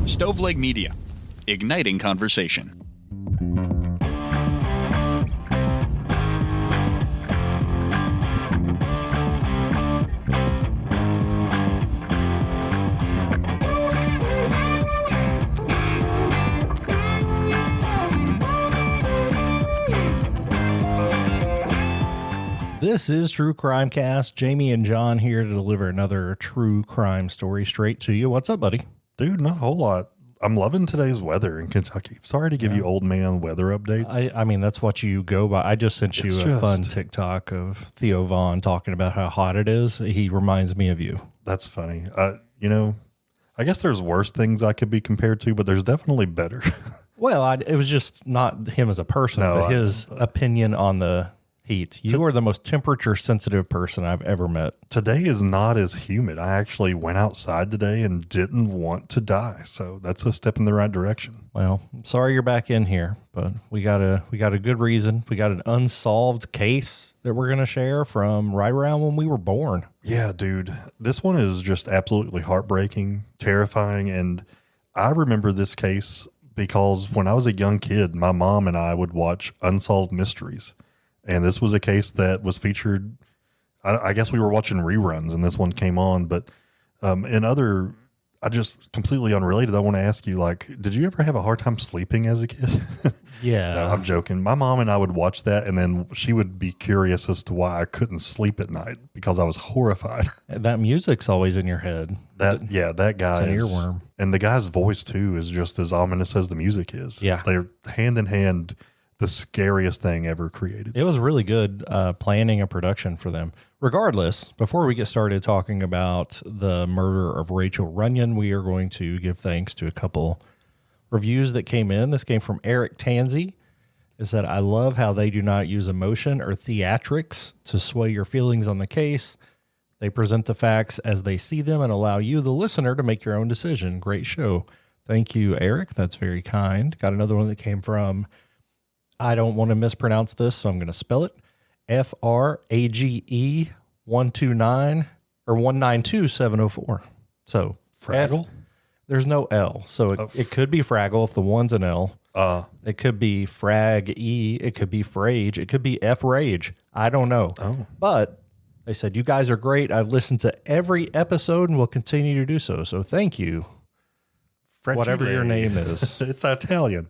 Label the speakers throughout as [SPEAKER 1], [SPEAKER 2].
[SPEAKER 1] Stoveleg Media, igniting conversation.
[SPEAKER 2] This is True Crime Cast. Jamie and John here to deliver another true crime story straight to you. What's up, buddy?
[SPEAKER 3] Dude, not a whole lot. I'm loving today's weather in Kentucky. Sorry to give you old man weather updates.
[SPEAKER 2] I mean, that's what you go by. I just sent you a fun TikTok of Theo Vaughn talking about how hot it is. He reminds me of you.
[SPEAKER 3] That's funny. I guess there's worse things I could be compared to, but there's definitely better.
[SPEAKER 2] Well, it was just not him as a person, but his opinion on the heat. You are the most temperature sensitive person I've ever met.
[SPEAKER 3] Today is not as humid. I actually went outside today and didn't want to die. So that's a step in the right direction.
[SPEAKER 2] Well, I'm sorry you're back in here, but we got a good reason. We got an unsolved case that we're going to share from right around when we were born.
[SPEAKER 3] Yeah, dude. This one is just absolutely heartbreaking, terrifying. And I remember this case because when I was a young kid, my mom and I would watch Unsolved Mysteries. And this was a case that was featured, I guess we were watching reruns and this one came on. But I just completely unrelated, I want to ask you, did you ever have a hard time sleeping as a kid?
[SPEAKER 2] Yeah.
[SPEAKER 3] No, I'm joking. My mom and I would watch that and then she would be curious as to why I couldn't sleep at night because I was horrified.
[SPEAKER 2] That music's always in your head.
[SPEAKER 3] That guy
[SPEAKER 2] is an earworm.
[SPEAKER 3] And the guy's voice too is just as ominous as the music is.
[SPEAKER 2] Yeah.
[SPEAKER 3] They're hand in hand. The scariest thing ever created.
[SPEAKER 2] It was really good planning and production for them. Regardless, before we get started talking about the murder of Rachael Runyan, we are going to give thanks to a couple reviews that came in. This came from Eric Tansey. It said, I love how they do not use emotion or theatrics to sway your feelings on the case. They present the facts as they see them and allow you, the listener, to make your own decision. Great show. Thank you, Eric. That's very kind. Got another one that came from, I don't want to mispronounce this, so I'm going to spell it. FRAGE 129 or 192704. So
[SPEAKER 3] Fraggle?
[SPEAKER 2] There's no L. So it could be Fraggle if the one's an L. It could be Frag-E. It could be Frage. It could be F-Rage. I don't know.
[SPEAKER 3] Oh.
[SPEAKER 2] But they said, you guys are great. I've listened to every episode and will continue to do so. So thank you. Whatever your name is.
[SPEAKER 3] It's Italian.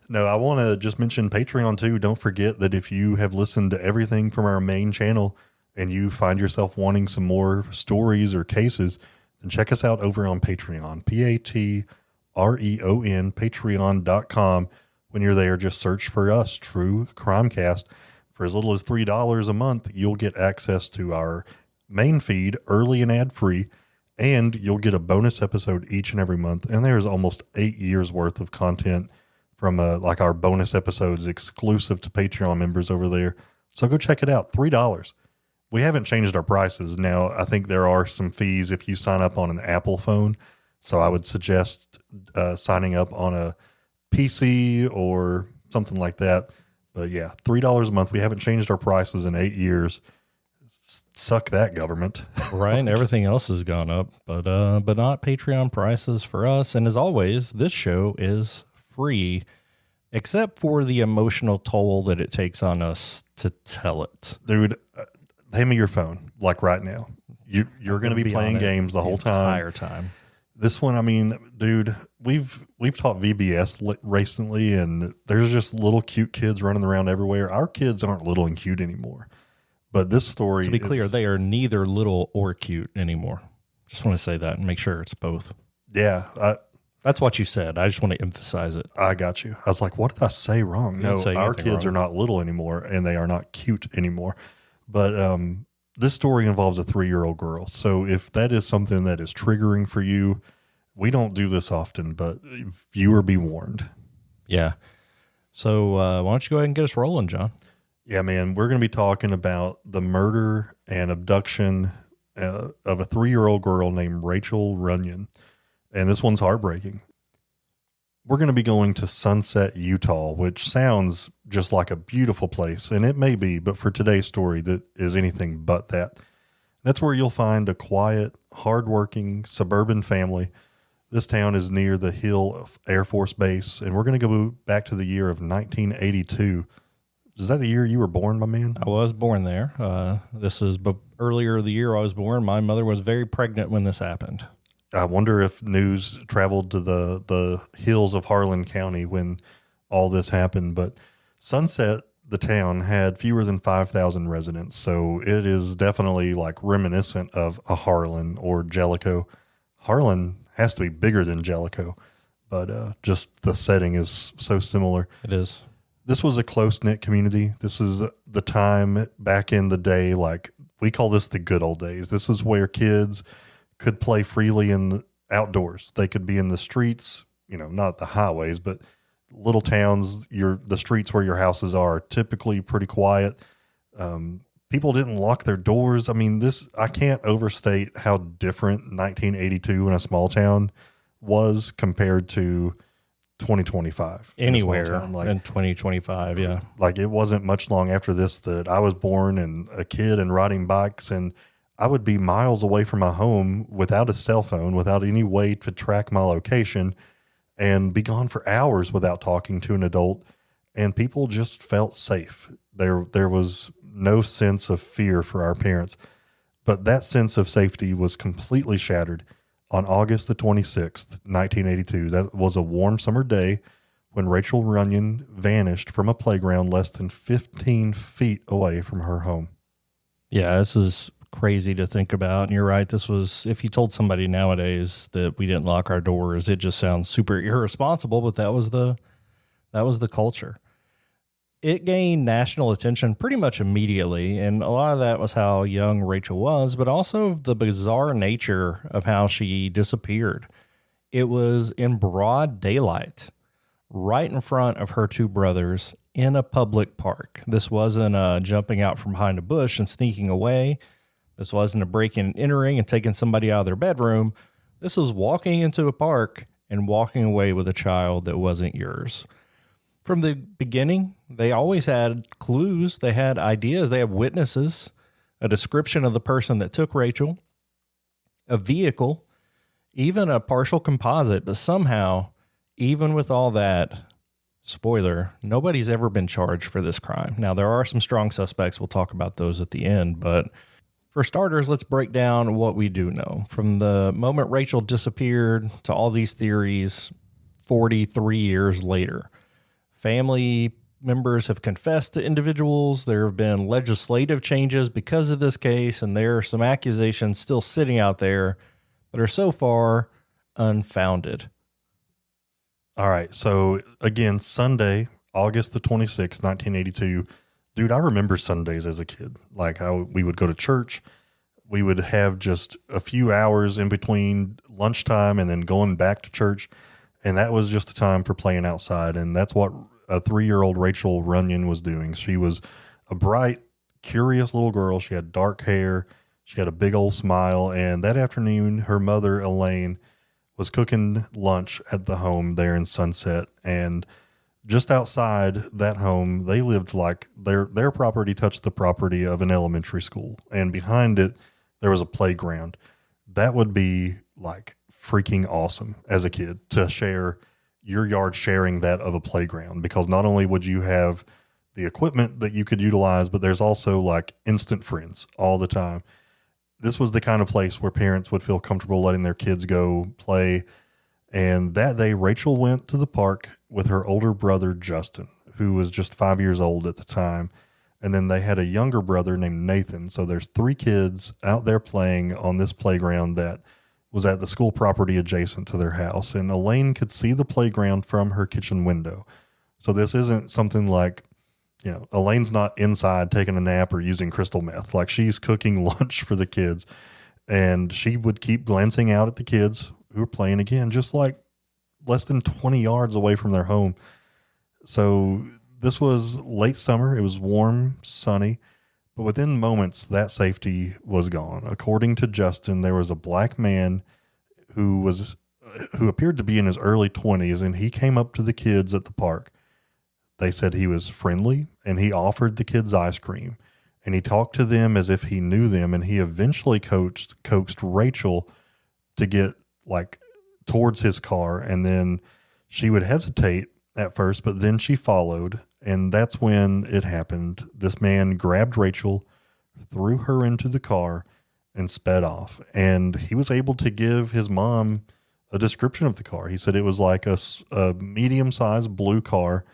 [SPEAKER 3] No, I want to just mention Patreon too. Don't forget that if you have listened to everything from our main channel and you find yourself wanting some more stories or cases, then check us out over on Patreon, Patreon, patreon.com. When you're there, just search for us, True Crimecast. For as little as $3 a month, you'll get access to our main feed early and ad-free, and you'll get a bonus episode each and every month. And there's almost 8 years worth of content from our bonus episodes exclusive to Patreon members over there. So go check it out. $3. We haven't changed our prices. Now, I think there are some fees if you sign up on an Apple phone. So I would suggest signing up on a PC or something like that. But yeah, $3 a month. We haven't changed our prices in 8 years. Suck that, government.
[SPEAKER 2] Right. Everything else has gone up, but not Patreon prices for us. And as always, this show is free, except for the emotional toll that it takes on us to tell it.
[SPEAKER 3] Dude, hand me your phone, right now. You're going to be playing games the whole
[SPEAKER 2] entire time.
[SPEAKER 3] This one, I mean, dude, we've taught VBS recently, and there's just little cute kids running around everywhere. Our kids aren't little and cute anymore. But this story,
[SPEAKER 2] to be clear, they are neither little or cute anymore. Just want to say that and make sure it's both.
[SPEAKER 3] Yeah.
[SPEAKER 2] That's what you said. I just want to emphasize it.
[SPEAKER 3] I got you. I was like, what did I say wrong? No, our kids are not little anymore, and they are not cute anymore. But this story involves a 3-year-old girl. So if that is something that is triggering for you, we don't do this often, but viewer be warned.
[SPEAKER 2] Yeah. So why don't you go ahead and get us rolling, John?
[SPEAKER 3] Yeah, man. We're going to be talking about the murder and abduction of a 3-year-old girl named Rachael Runyan. And this one's heartbreaking. We're going to be going to Sunset, Utah, which sounds just like a beautiful place, and it may be, but for today's story, that is anything but that. That's where you'll find a quiet, hardworking suburban family This town is near the Hill Air Force Base, and we're going to go back to the year of 1982. Is that the year you were born, my man?
[SPEAKER 2] I was born there. This is earlier the year I was born. My mother was very pregnant when this happened.
[SPEAKER 3] I wonder if news traveled to the hills of Harlan County when all this happened. But Sunset, the town, had fewer than 5,000 residents, so it is definitely like reminiscent of a Harlan or Jellicoe. Harlan has to be bigger than Jellicoe, but just the setting is so similar.
[SPEAKER 2] It is.
[SPEAKER 3] This was a close-knit community. This is the time back in the day, like we call this the good old days. This is where kids could play freely in the outdoors. They could be in the streets, not the highways, but little towns, the streets where your houses are typically pretty quiet. People didn't lock their doors. I mean, I can't overstate how different 1982 in a small town was compared to 2025.
[SPEAKER 2] Anywhere in 2025, yeah.
[SPEAKER 3] Like it wasn't much long after this that I was born and a kid and riding bikes, and I would be miles away from my home without a cell phone, without any way to track my location, and be gone for hours without talking to an adult. And people just felt safe. There was no sense of fear for our parents. But that sense of safety was completely shattered on August the 26th, 1982. That was a warm summer day when Rachael Runyan vanished from a playground less than 15 feet away from her home.
[SPEAKER 2] Yeah, this is crazy to think about. And you're right. This was, if you told somebody nowadays that we didn't lock our doors, it just sounds super irresponsible, but that was the culture. It gained national attention pretty much immediately, and a lot of that was how young Rachael was, but also the bizarre nature of how she disappeared. It was in broad daylight, right in front of her two brothers in a public park. This wasn't jumping out from behind a bush and sneaking away. This wasn't a breaking and entering and taking somebody out of their bedroom. This was walking into a park and walking away with a child that wasn't yours. From the beginning, they always had clues. They had ideas. They had witnesses, a description of the person that took Rachael, a vehicle, even a partial composite. But somehow, even with all that, spoiler, nobody's ever been charged for this crime. Now, there are some strong suspects. We'll talk about those at the end. But for starters, let's break down what we do know. From the moment Rachael disappeared to all these theories 43 years later. Family members have confessed to individuals. There have been legislative changes because of this case, and there are some accusations still sitting out there that are so far unfounded.
[SPEAKER 3] All right. So again, Sunday, August the 26th, 1982. Dude, I remember Sundays as a kid. Like we would go to church. We would have just a few hours in between lunchtime and then going back to church. And that was just the time for playing outside. And that's what a 3-year-old Rachael Runyan was doing. She was a bright, curious little girl. She had dark hair. She had a big old smile. And that afternoon, her mother, Elaine, was cooking lunch at the home there in Sunset. And just outside that home, they lived like their property touched the property of an elementary school. And behind it, there was a playground. That would be like freaking awesome as a kid to share your yard, sharing that of a playground, because not only would you have the equipment that you could utilize, but there's also like instant friends all the time. This was the kind of place where parents would feel comfortable letting their kids go play. And that day, Rachael went to the park with her older brother, Justin, who was just 5 years old at the time. And then they had a younger brother named Nathan. So there's 3 kids out there playing on this playground that was at the school property adjacent to their house. And Elaine could see the playground from her kitchen window. So this isn't something like, Elaine's not inside taking a nap or using crystal meth. Like, she's cooking lunch for the kids. And she would keep glancing out at the kids who were playing again, just like less than 20 yards away from their home. So this was late summer. It was warm, sunny. But within moments, that safety was gone. According to Justin, there was a black man who appeared to be in his early 20s, and he came up to the kids at the park. They said he was friendly, and he offered the kids ice cream, and he talked to them as if he knew them, and he eventually coaxed Rachael to get towards his car, and then she would hesitate at first, but then she followed, and that's when it happened. This man grabbed Rachael, threw her into the car, and sped off. And he was able to give his mom a description of the car. He said it was like a medium-sized blue car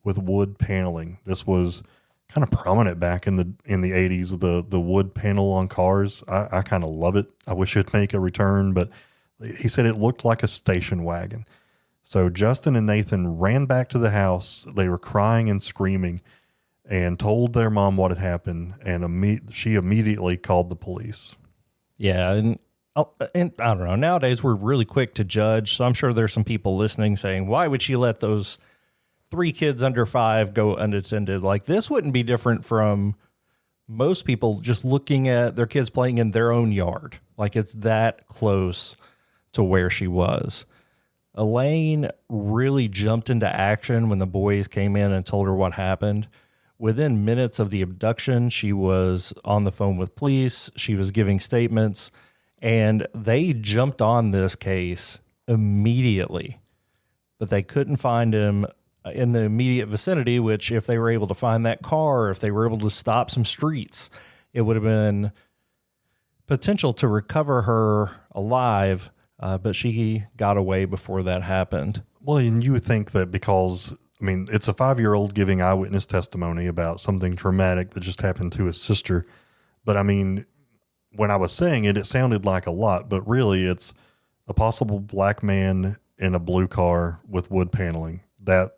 [SPEAKER 3] with wood paneling. This was kind of prominent back in the 80s, the wood panel on cars. I kind of love it. I wish it'd make a return, but he said it looked like a station wagon. So Justin and Nathan ran back to the house. They were crying and screaming and told their mom what had happened, and she immediately called the police.
[SPEAKER 2] Yeah, and I don't know. Nowadays, we're really quick to judge, so I'm sure there's some people listening saying, why would she let those 3 kids under 5 go unattended? Like, this wouldn't be different from most people just looking at their kids playing in their own yard. Like, it's that close to where she was. Elaine really jumped into action when the boys came in and told her what happened. Within minutes of the abduction, she was on the phone with police. She was giving statements, and they jumped on this case immediately. But they couldn't find him in the immediate vicinity, which if they were able to find that car, if they were able to stop some streets, it would have been potential to recover her alive, but she got away before that happened.
[SPEAKER 3] Well, and you would think that because, I mean, it's a 5-year-old giving eyewitness testimony about something traumatic that just happened to his sister. But I mean, when I was saying it, it sounded like a lot, but really it's a possible black man in a blue car with wood paneling. That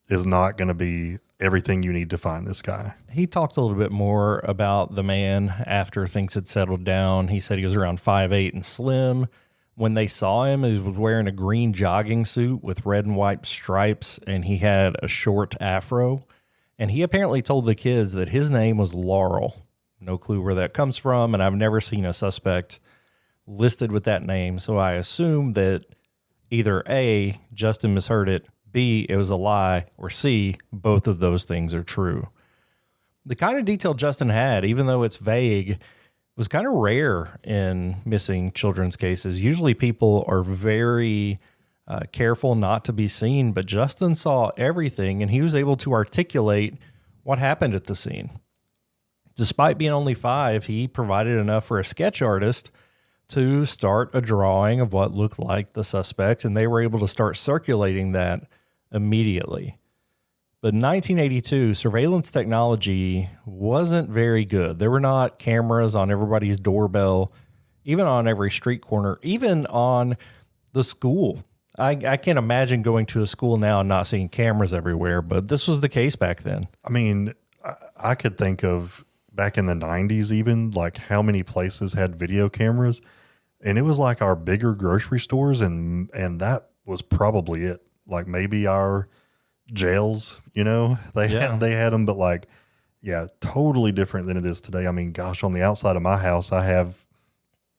[SPEAKER 3] is not going to be everything you need to find this guy.
[SPEAKER 2] He talked a little bit more about the man after things had settled down. He said he was around 5'8" and slim. When they saw him, he was wearing a green jogging suit with red and white stripes, and he had a short afro. And he apparently told the kids that his name was Laurel. No clue where that comes from, and I've never seen a suspect listed with that name. So I assume that either A, Justin misheard it, B, it was a lie, or C, both of those things are true. The kind of detail Justin had, even though it's vague, was kind of rare in missing children's cases. Usually people are very careful not to be seen, but Justin saw everything, and he was able to articulate what happened at the scene. Despite being only 5, he provided enough for a sketch artist to start a drawing of what looked like the suspect, and they were able to start circulating that immediately. But in 1982, surveillance technology wasn't very good. There were not cameras on everybody's doorbell, even on every street corner, even on the school. I can't imagine going to a school now and not seeing cameras everywhere, but this was the case back then.
[SPEAKER 3] I mean, I could think of back in the 90s even, like how many places had video cameras, and it was like our bigger grocery stores, and that was probably it. Like maybe our jails, they had them, but like, yeah, totally different than it is today. I mean, gosh, on the outside of my house, I have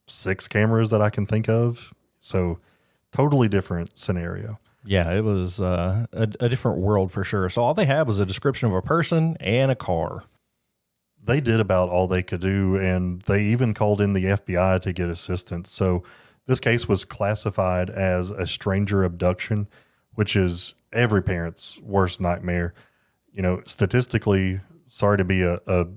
[SPEAKER 3] 6 cameras that I can think of. So totally different scenario.
[SPEAKER 2] Yeah, it was a different world for sure. So all they had was a description of a person and a car.
[SPEAKER 3] They did about all they could do, and they even called in the FBI to get assistance. So this case was classified as a stranger abduction, which is every parent's worst nightmare. Statistically, sorry to be a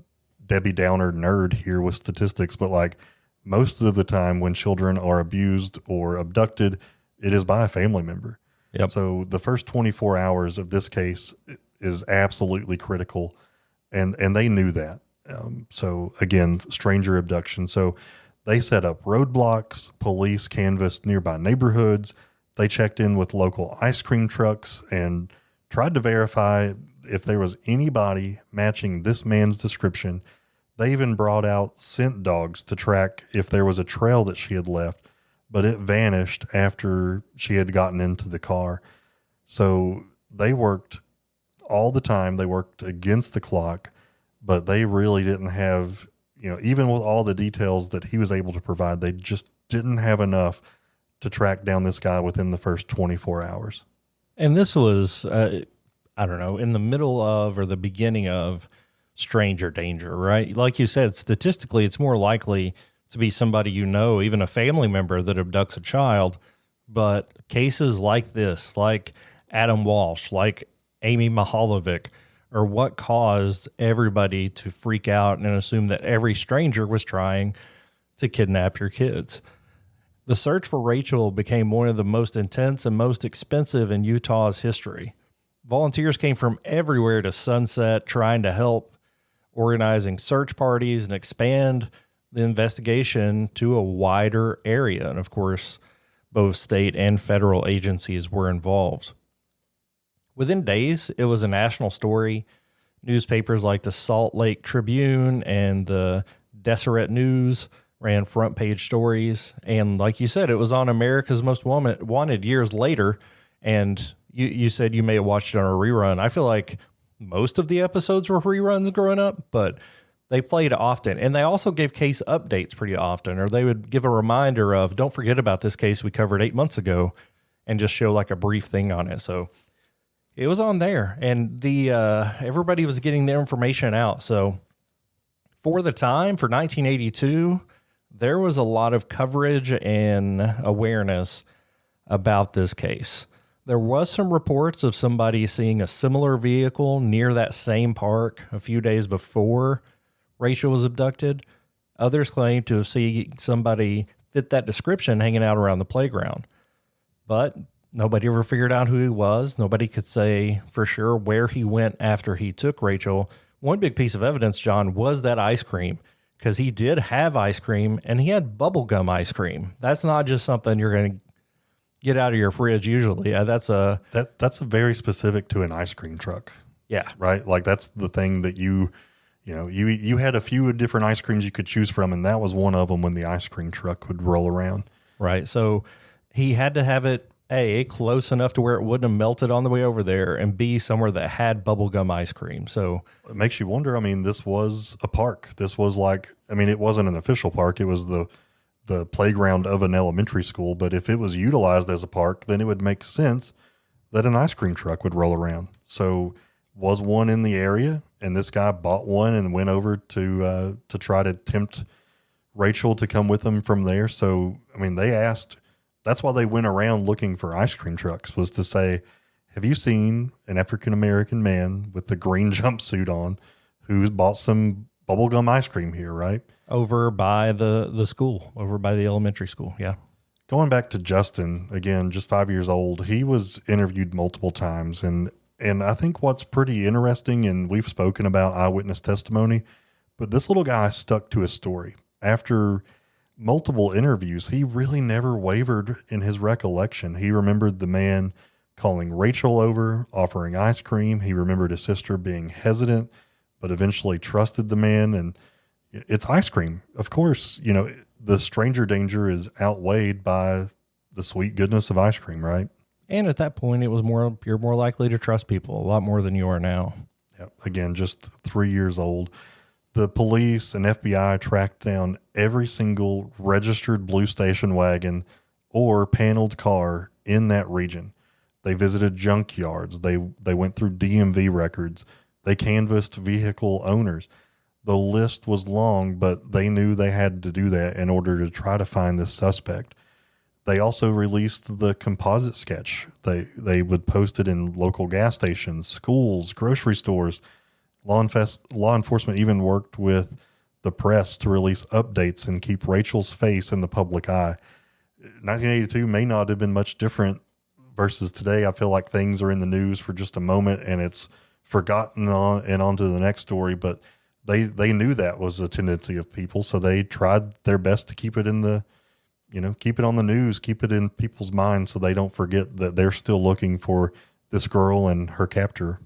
[SPEAKER 3] Debbie Downer nerd here with statistics, but like most of the time when children are abused or abducted, it is by a family member.
[SPEAKER 2] Yep.
[SPEAKER 3] So the first 24 hours of this case is absolutely critical, and they knew that. So again, stranger abduction. So they set up roadblocks, police canvassed nearby neighborhoods. They checked in with local ice cream trucks and tried to verify if there was anybody matching this man's description. They even brought out scent dogs to track if there was a trail that she had left, but it vanished after she had gotten into the car. So they worked all the time. They worked against the clock, but they really didn't have, even with all the details that he was able to provide, they just didn't have enough to track down this guy within the first 24 hours.
[SPEAKER 2] And this was, in the middle of or the beginning of stranger danger, right? Like you said, statistically, it's more likely to be somebody even a family member that abducts a child but cases like this, like Adam Walsh, like Amy Mahalovic, are what caused everybody to freak out and assume that every stranger was trying to kidnap your kids. The search for Rachael became one of the most intense and most expensive in Utah's history. Volunteers came from everywhere to Sunset trying to help, organizing search parties and expand the investigation to a wider area. And of course, both state and federal agencies were involved. Within days, it was a national story. Newspapers like the Salt Lake Tribune and the Deseret News ran front page stories. And like you said, it was on America's Most Wanted years later. And you said you may have watched it on a rerun. I feel like most of the episodes were reruns growing up, but they played often. And they also gave case updates pretty often, or they would give a reminder of, don't forget about this case we covered 8 months ago, and just show like a brief thing on it. So it was on there, and the everybody was getting their information out. So for the time, for 1982, there was a lot of coverage and awareness about this case. There was some reports of somebody seeing a similar vehicle near that same park a few days before Rachael was abducted. Others claim to have seen somebody fit that description hanging out around the playground. But nobody ever figured out who he was. Nobody could say for sure where he went after he took Rachael. One big piece of evidence, John, was that ice cream, because he did have ice cream, and he had bubblegum ice cream. That's not just something you're going to get out of your fridge usually. That's
[SPEAKER 3] very specific to an ice cream truck.
[SPEAKER 2] Yeah.
[SPEAKER 3] Right? Like that's the thing that you had a few different ice creams you could choose from, and that was one of them when the ice cream truck would roll around.
[SPEAKER 2] Right. So he had to have it, A, close enough to where it wouldn't have melted on the way over there, and B, somewhere that had bubblegum ice cream. So
[SPEAKER 3] it makes you wonder. I mean, this was a park. This was it wasn't an official park. It was the playground of an elementary school. But if it was utilized as a park, then it would make sense that an ice cream truck would roll around. So was one in the area, and this guy bought one and went over to try to tempt Rachael to come with them from there. So, I mean, they asked, that's why they went around looking for ice cream trucks, was to say, have you seen an African-American man with the green jumpsuit on who's bought some bubblegum ice cream here, right?
[SPEAKER 2] Over by the school, over by the elementary school. Yeah.
[SPEAKER 3] Going back to Justin, again, just 5 years old, he was interviewed multiple times. And I think what's pretty interesting, and we've spoken about eyewitness testimony, but this little guy stuck to his story. After multiple interviews, he really never wavered in his recollection. He remembered the man calling Rachael over, offering ice cream. He remembered his sister being hesitant, but eventually trusted the man. And it's ice cream. Of course, the stranger danger is outweighed by the sweet goodness of ice cream, right?
[SPEAKER 2] And at that point, you're more likely to trust people a lot more than you are now.
[SPEAKER 3] Yeah. Again, just 3 years old. The police and FBI tracked down every single registered blue station wagon or paneled car in that region. They visited junkyards. They went through DMV records. They canvassed vehicle owners. The list was long, but they knew they had to do that in order to try to find this suspect. They also released the composite sketch. They would post it in local gas stations, schools, grocery stores. Law enforcement even worked with the press to release updates and keep Rachael's face in the public eye. 1982 may not have been much different versus today. I feel like things are in the news for just a moment and it's forgotten on to the next story, but they knew that was a tendency of people, so they tried their best to keep it in the, keep it on the news, keep it in people's minds so they don't forget that they're still looking for this girl and her captor.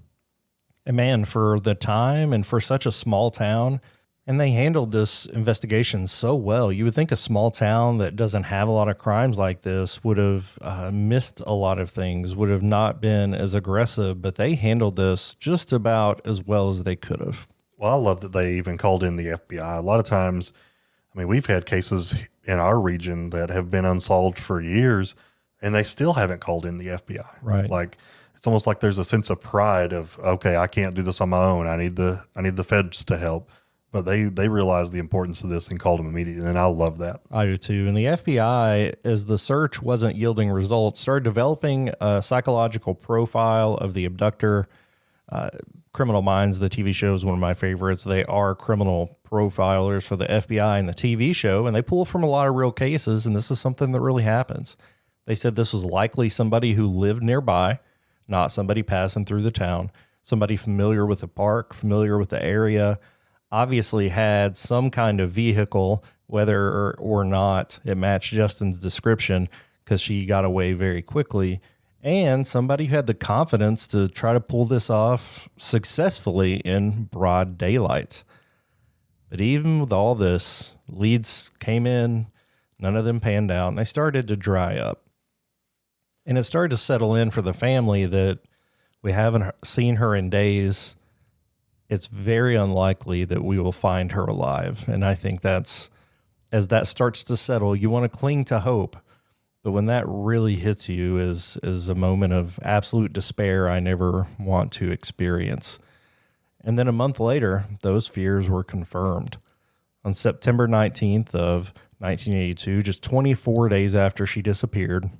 [SPEAKER 2] And man, for the time and for such a small town, and they handled this investigation so well. You would think a small town that doesn't have a lot of crimes like this would have missed a lot of things, would have not been as aggressive, but they handled this just about as well as they could have.
[SPEAKER 3] Well, I love that they even called in the FBI. A lot of times, we've had cases in our region that have been unsolved for years, and they still haven't called in the FBI.
[SPEAKER 2] Right.
[SPEAKER 3] Like, it's almost like there's a sense of pride of, okay, I can't do this on my own. I need the feds to help. But they realized the importance of this and called him immediately, and I love that.
[SPEAKER 2] I do too. And the FBI, as the search wasn't yielding results, started developing a psychological profile of the abductor. Criminal Minds, the TV show, is one of my favorites. They are criminal profilers for the FBI and the TV show, and they pull from a lot of real cases, and this is something that really happens. They said this was likely somebody who lived nearby, not somebody passing through the town, somebody familiar with the park, familiar with the area, obviously had some kind of vehicle, whether or not it matched Justin's description, because she got away very quickly, and somebody who had the confidence to try to pull this off successfully in broad daylight. But even with all this, leads came in, none of them panned out, and they started to dry up. And it started to settle in for the family that we haven't seen her in days. It's very unlikely that we will find her alive. And I think as that starts to settle, you want to cling to hope. But when that really hits you is a moment of absolute despair I never want to experience. And then a month later, those fears were confirmed. On September 19th of 1982, just 24 days after she disappeared,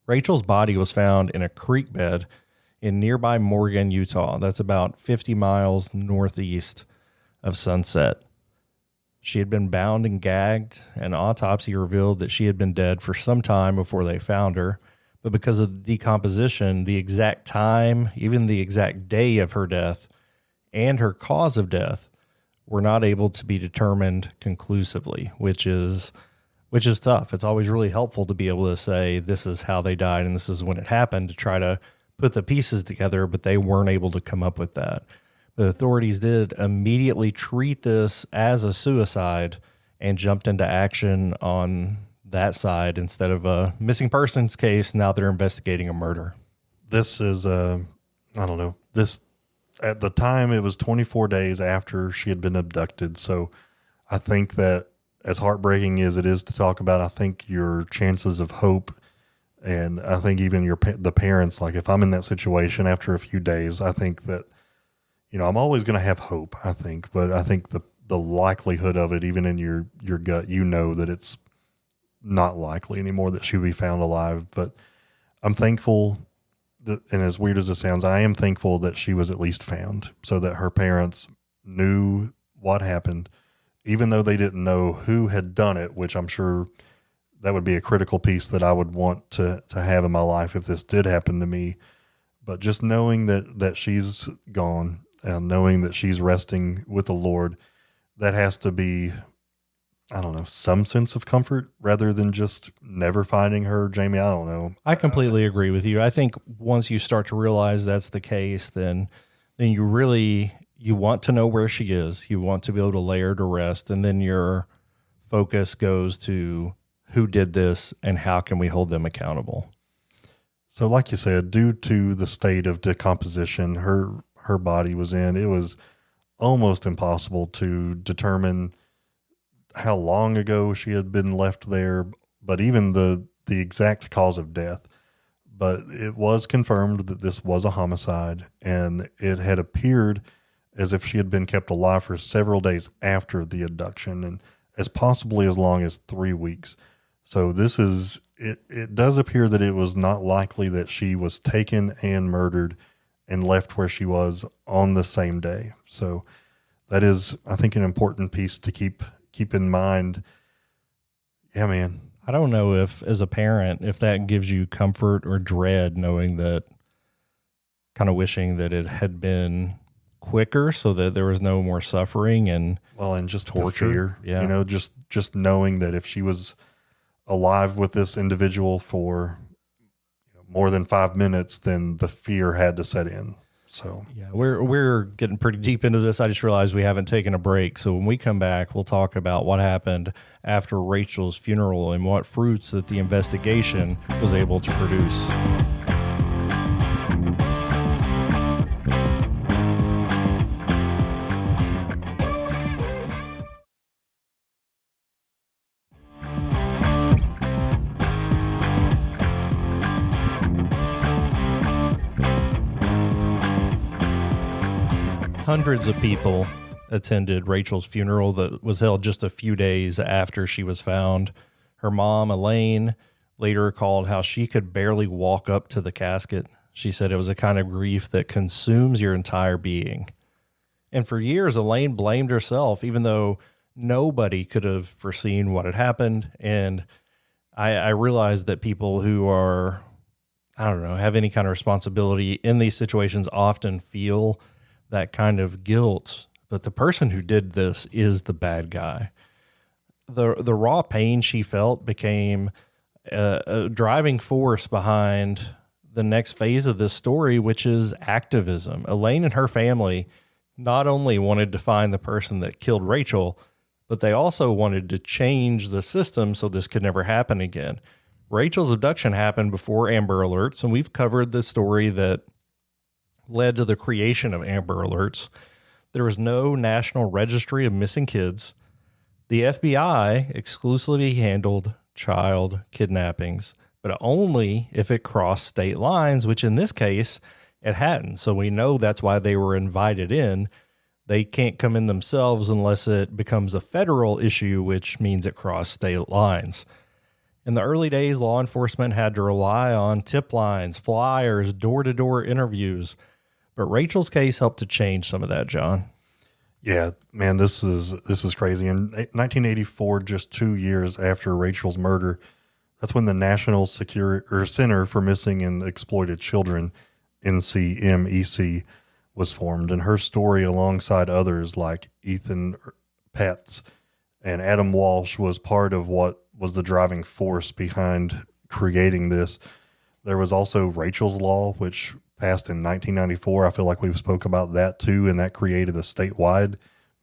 [SPEAKER 2] Rachel's body was found in a creek bed in nearby Morgan, Utah. That's about 50 miles northeast of Sunset. She had been bound and gagged. An autopsy revealed that she had been dead for some time before they found her. But because of the decomposition, the exact time, even the exact day of her death, and her cause of death were not able to be determined conclusively, which is tough. It's always really helpful to be able to say this is how they died and this is when it happened, to try to put the pieces together, but they weren't able to come up with that. The authorities did immediately treat this as a suicide and jumped into action on that side instead of a missing persons case. Now they're investigating a murder.
[SPEAKER 3] This is, I don't know, this, at the time it was 24 days after she had been abducted. So I think that, as heartbreaking as it is to talk about, I think your chances of hope, and I think even the parents, like if I'm in that situation after a few days, I think that, I'm always going to have hope, I think, but I think the likelihood of it, even in your gut, that it's not likely anymore that she'll be found alive. But I'm thankful that, and as weird as it sounds, I am thankful that she was at least found so that her parents knew what happened, even though they didn't know who had done it, which I'm sure that would be a critical piece that I would want to have in my life if this did happen to me. But just knowing that she's gone and knowing that she's resting with the Lord, that has to be, I don't know, some sense of comfort rather than just never finding her. Jamie, I don't know.
[SPEAKER 2] I completely agree with you. I think once you start to realize that's the case, then you want to know where she is. You want to be able to lay her to rest. And then your focus goes to who did this and how can we hold them accountable.
[SPEAKER 3] So like you said, due to the state of decomposition her body was in, it was almost impossible to determine how long ago she had been left there, but even the exact cause of death. But it was confirmed that this was a homicide, and it had appeared as if she had been kept alive for several days after the abduction, and as possibly as long as 3 weeks. So this is, it does appear that it was not likely that she was taken and murdered and left where she was on the same day. So that is, I think, an important piece to keep in mind. Yeah, man.
[SPEAKER 2] I don't know if, as a parent, if that gives you comfort or dread, knowing that, kind of wishing that it had been quicker so that there was no more suffering and
[SPEAKER 3] just
[SPEAKER 2] torture.
[SPEAKER 3] The fear,
[SPEAKER 2] yeah.
[SPEAKER 3] Just knowing that if she was alive with this individual for more than 5 minutes, then the fear had to set in. So
[SPEAKER 2] yeah, we're getting pretty deep into this. I just realized we haven't taken a break. So when we come back, we'll talk about what happened after Rachel's funeral and what fruits that the investigation was able to produce. Hundreds of people attended Rachel's funeral that was held just a few days after she was found. Her mom, Elaine, later recalled how she could barely walk up to the casket. She said it was a kind of grief that consumes your entire being. And for years, Elaine blamed herself, even though nobody could have foreseen what had happened. And I realized that people who are, I don't know, have any kind of responsibility in these situations often feel that kind of guilt. But the person who did this is the bad guy. The raw pain she felt became a driving force behind the next phase of this story, which is activism. Elaine and her family not only wanted to find the person that killed Rachel, but they also wanted to change the system so this could never happen again. Rachel's abduction happened before Amber Alerts, and we've covered the story that led to the creation of Amber Alerts. There was no national registry of missing kids. The FBI exclusively handled child kidnappings, but only if it crossed state lines, which in this case, it hadn't. So we know that's why they were invited in. They can't come in themselves unless it becomes a federal issue, which means it crossed state lines. In the early days, law enforcement had to rely on tip lines, flyers, door-to-door interviews. But Rachel's case helped to change some of that, John.
[SPEAKER 3] Yeah, man, this is crazy. In 1984, just 2 years after Rachel's murder, that's when the National Center for Missing and Exploited Children, NCMEC, was formed, and her story, alongside others like Ethan Petz and Adam Walsh, was part of what was the driving force behind creating this. There was also Rachel's Law, which passed in 1994. I feel like we've spoke about that too, and that created a statewide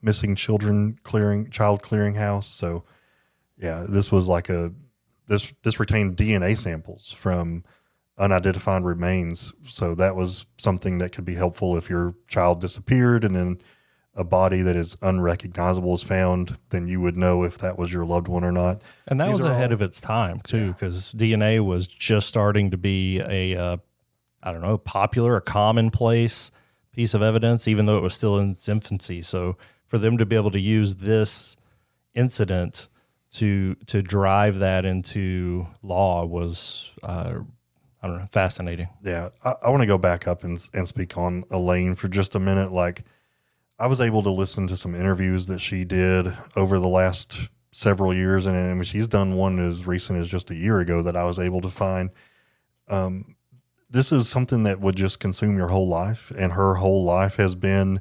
[SPEAKER 3] missing child clearinghouse. So yeah, this was like this retained DNA samples from unidentified remains. So that was something that could be helpful if your child disappeared and then a body that is unrecognizable is found, then you would know if that was your loved one or not.
[SPEAKER 2] And that was ahead of its time too, because DNA was just starting to be a popular, a commonplace piece of evidence, even though it was still in its infancy. So for them to be able to use this incident to drive that into law was, fascinating.
[SPEAKER 3] Yeah. I want to go back up and speak on Elaine for just a minute. Like, I was able to listen to some interviews that she did over the last several years, and I mean, she's done one as recent as just a year ago that I was able to find. This is something that would just consume your whole life, and her whole life has been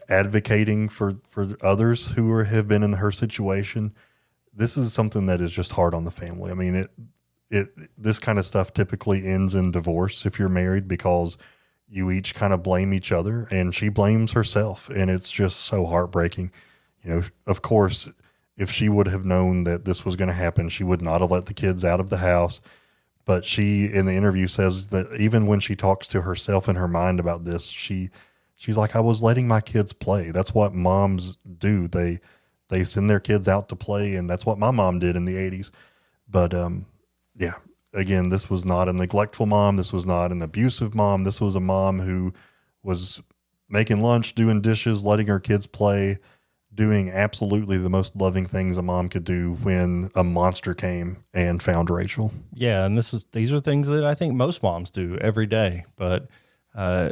[SPEAKER 3] advocating for others who have been in her situation. This is something that is just hard on the family. I mean, this kind of stuff typically ends in divorce if you're married, because you each kind of blame each other, and she blames herself, and it's just so heartbreaking. Of course, if she would have known that this was going to happen, she would not have let the kids out of the house. But she, in the interview, says that even when she talks to herself in her mind about this, she's like, I was letting my kids play. That's what moms do. They send their kids out to play, and that's what my mom did in the 80s. But yeah. Again, this was not a neglectful mom. This was not an abusive mom. This was a mom who was making lunch, doing dishes, letting her kids play, doing absolutely the most loving things a mom could do when a monster came and found Rachel.
[SPEAKER 2] Yeah, and these are things that I think most moms do every day. But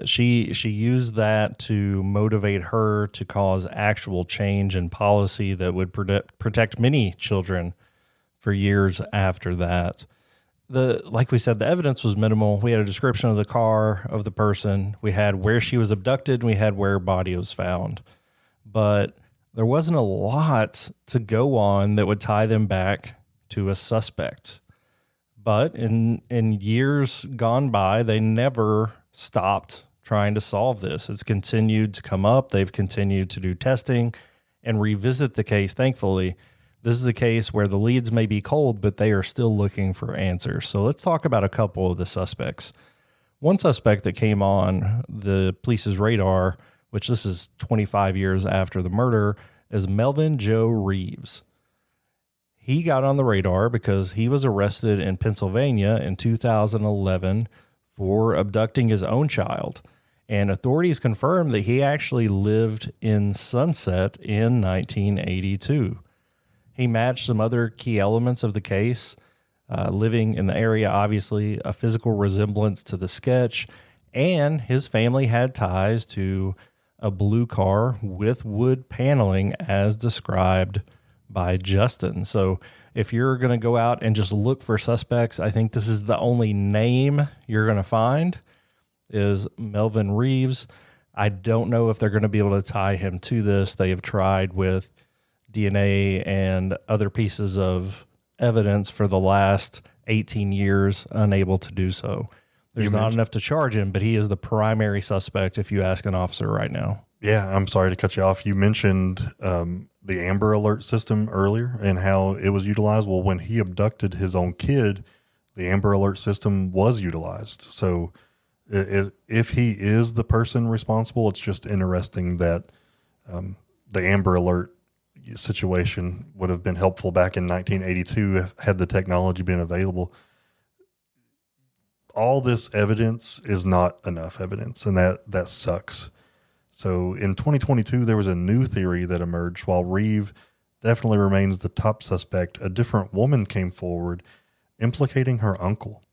[SPEAKER 2] she used that to motivate her to cause actual change in policy that would protect many children for years after that. Like we said, the evidence was minimal. We had a description of the car, of the person. We had where she was abducted, and we had where her body was found. But there wasn't a lot to go on that would tie them back to a suspect. But in years gone by, they never stopped trying to solve this. It's continued to come up. They've continued to do testing and revisit the case, thankfully. This is a case where the leads may be cold, but they are still looking for answers. So let's talk about a couple of the suspects. One suspect that came on the police's radar, which this is 25 years after the murder, is Melvin Joe Reeves. He got on the radar because he was arrested in Pennsylvania in 2011 for abducting his own child. and authorities confirmed that he actually lived in Sunset in 1982. He matched some other key elements of the case, living in the area, obviously, a physical resemblance to the sketch, and his family had ties to a blue car with wood paneling as described by Justin. So if you're going to go out and just look for suspects, I think this is the only name you're going to find is Melvin Reeves. I don't know if they're going to be able to tie him to this. They have tried with DNA and other pieces of evidence for the last 18 years, unable to do so. There's not enough to charge him, but he is the primary suspect if you ask an officer right now.
[SPEAKER 3] Yeah, I'm sorry to cut you off. You mentioned the Amber Alert system earlier and how it was utilized. Well, when he abducted his own kid, the Amber Alert system was utilized. So if he is the person responsible, it's just interesting that the Amber Alert situation would have been helpful back in 1982 had the technology been available. All this evidence is not enough evidence, and that sucks. So in 2022, there was a new theory that emerged. While Reeve definitely remains the top suspect, a different woman came forward implicating her uncle.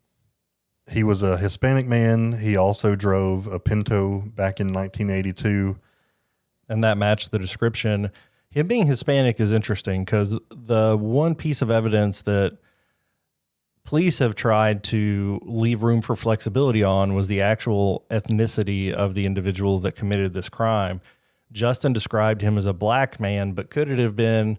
[SPEAKER 3] He was a Hispanic man. He also drove a Pinto back in 1982.
[SPEAKER 2] And that matched the description. Him being Hispanic is interesting because the one piece of evidence that police have tried to leave room for flexibility on was the actual ethnicity of the individual that committed this crime. Justin described him as a black man, but could it have been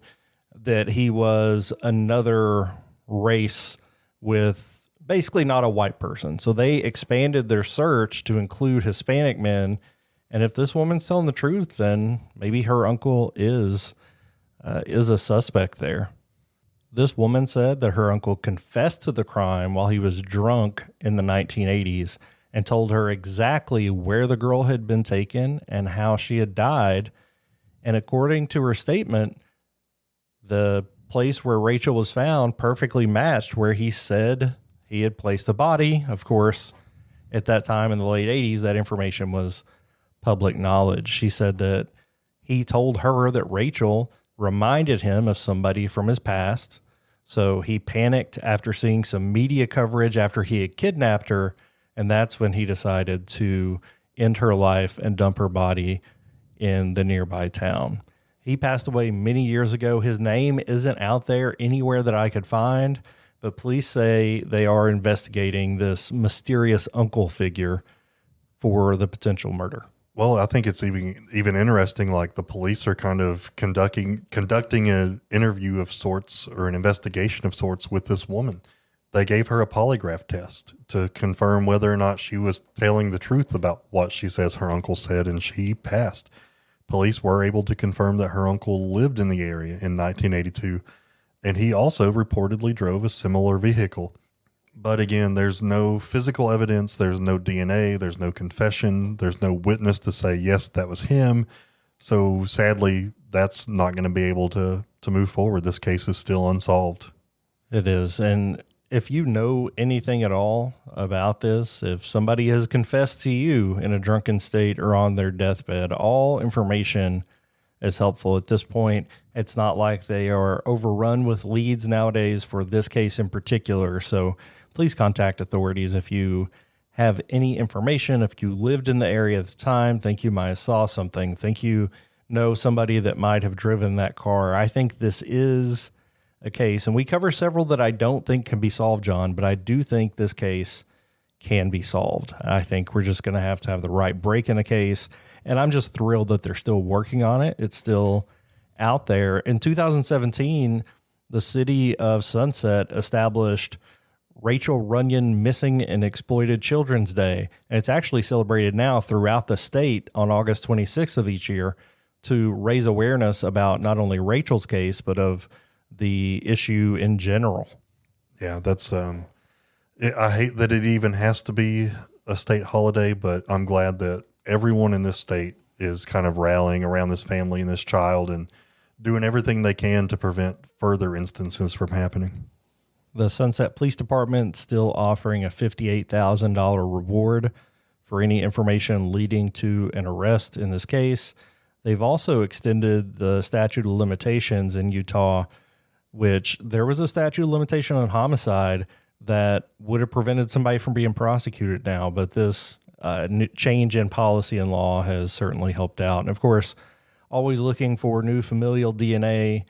[SPEAKER 2] that he was another race with basically not a white person? So they expanded their search to include Hispanic men. And if this woman's telling the truth, then maybe her uncle is a suspect there. This woman said that her uncle confessed to the crime while he was drunk in the 1980s and told her exactly where the girl had been taken and how she had died. And according to her statement, the place where Rachel was found perfectly matched where he said he had placed the body. Of course, at that time in the late 80s, that information was public knowledge. She said that he told her that Rachel reminded him of somebody from his past. So he panicked after seeing some media coverage after he had kidnapped her. And that's when he decided to end her life and dump her body in the nearby town. He passed away many years ago. His name isn't out there anywhere that I could find, but police say they are investigating this mysterious uncle figure for the potential murder.
[SPEAKER 3] Well, I think it's even interesting, like the police are kind of conducting an interview of sorts or an investigation of sorts with this woman. They gave her a polygraph test to confirm whether or not she was telling the truth about what she says her uncle said, and she passed. Police were able to confirm that her uncle lived in the area in 1982, and he also reportedly drove a similar vehicle. But again, there's no physical evidence, there's no DNA, there's no confession, there's no witness to say, yes, that was him. So sadly, that's not going to be able to move forward. This case is still unsolved.
[SPEAKER 2] It is. And if you know anything at all about this, if somebody has confessed to you in a drunken state or on their deathbed, all information is helpful at this point. It's not like they are overrun with leads nowadays for this case in particular. So please contact authorities if you have any information. If you lived in the area at the time, think you might have saw something, think you know somebody that might have driven that car. I think this is a case, and we cover several that I don't think can be solved, John, but I do think this case can be solved. I think we're just going to have the right break in the case, and I'm just thrilled that they're still working on it. It's still out there. In 2017, the city of Sunset established Rachael Runyan Missing and Exploited Children's Day, and it's actually celebrated now throughout the state on August 26th of each year to raise awareness about not only Rachel's case, but of the issue in general.
[SPEAKER 3] Yeah, that's I hate that it even has to be a state holiday, but I'm glad that everyone in this state is kind of rallying around this family and this child and doing everything they can to prevent further instances from happening.
[SPEAKER 2] The Sunset Police Department still offering a $58,000 reward for any information leading to an arrest in this case. They've also extended the statute of limitations in Utah, which there was a statute of limitation on homicide that would have prevented somebody from being prosecuted now. But this new change in policy and law has certainly helped out. And of course, always looking for new familial DNA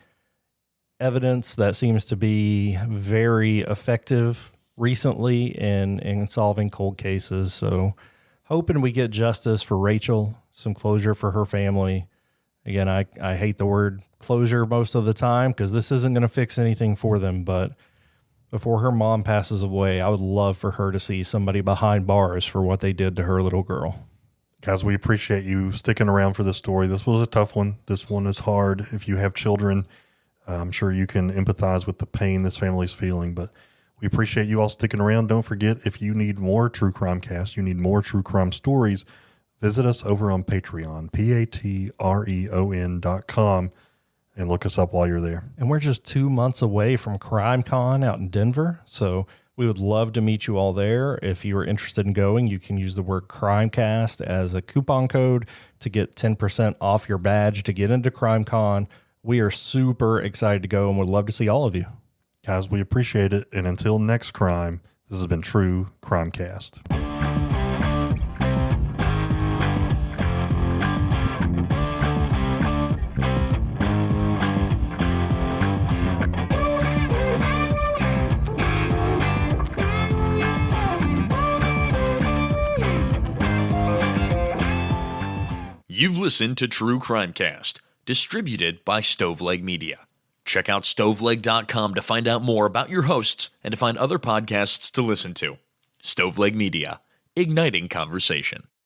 [SPEAKER 2] evidence that seems to be very effective recently in solving cold cases. So hoping we get justice for Rachael, some closure for her family. Again, I hate the word closure most of the time because this isn't going to fix anything for them. But before her mom passes away, I would love for her to see somebody behind bars for what they did to her little girl.
[SPEAKER 3] Guys, we appreciate you sticking around for this story. This was a tough one. This one is hard. If you have children, I'm sure you can empathize with the pain this family's feeling, but we appreciate you all sticking around. Don't forget, if you need more True Crime Cast, you need more true crime stories, visit us over on Patreon, patreon.com, and look us up while you're there.
[SPEAKER 2] And we're just 2 months away from Crime Con out in Denver, so we would love to meet you all there. If you are interested in going, you can use the word CrimeCast as a coupon code to get 10% off your badge to get into Crime Con. We are super excited to go and would love to see all of you.
[SPEAKER 3] Guys, we appreciate it. And until next crime, this has been True Crime Cast.
[SPEAKER 1] You've listened to True Crime Cast, distributed by Stoveleg Media. Check out stoveleg.com to find out more about your hosts and to find other podcasts to listen to. Stoveleg Media, igniting conversation.